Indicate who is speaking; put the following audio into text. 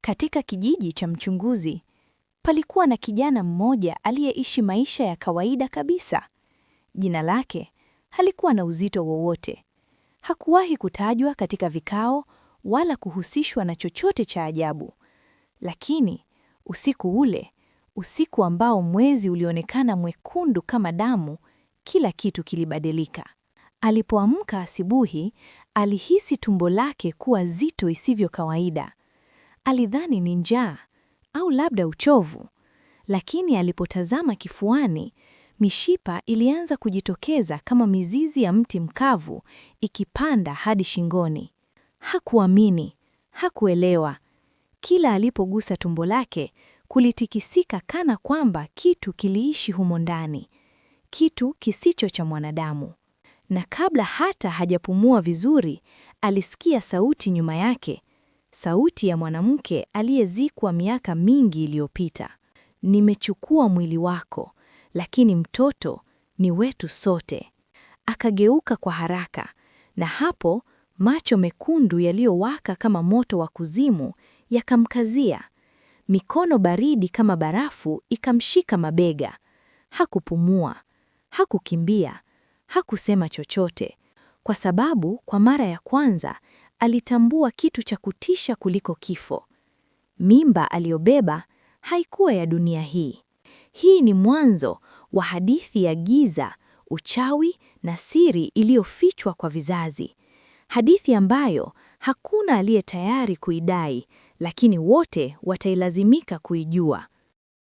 Speaker 1: Katika kijiji cha mchunguzi, palikuwa na kijana mmoja aliyeishi maisha ya kawaida kabisa. Jina lake halikuwa na uzito wowote. Hakuwahi kutajwa katika vikao wala kuhusishwa na chochote cha ajabu. Lakini usiku ule, usiku ambao mwezi ulionekana mwekundu kama damu, kila kitu kilibadilika. Alipoamka asubuhi, alihisi tumbo lake kuwa zito isivyo kawaida. Alidhani ni njaa au labda uchovu, lakini alipotazama kifuani, mishipa ilianza kujitokeza kama mizizi ya mti mkavu ikipanda hadi shingoni. Hakuamini, hakuelewa. Kila alipogusa tumbo lake, kulitikisika kana kwamba kitu kiliishi humo ndani, kitu kisicho cha mwanadamu. Na kabla hata hajapumua vizuri, alisikia sauti nyuma yake, sauti ya mwanamke aliyezikwa miaka mingi iliyopita. Nimechukua mwili wako, lakini mtoto ni wetu sote. Akageuka kwa haraka, na hapo macho mekundu yaliyowaka kama moto wa kuzimu yakamkazia. Mikono baridi kama barafu ikamshika mabega. Hakupumua, hakukimbia, hakusema chochote, kwa sababu kwa mara ya kwanza alitambua kitu cha kutisha kuliko kifo. Mimba aliyobeba haikuwa ya dunia hii. Hii ni mwanzo wa hadithi ya giza, uchawi na siri iliyofichwa kwa vizazi. Hadithi ambayo hakuna aliye tayari kuidai, lakini wote watailazimika kuijua.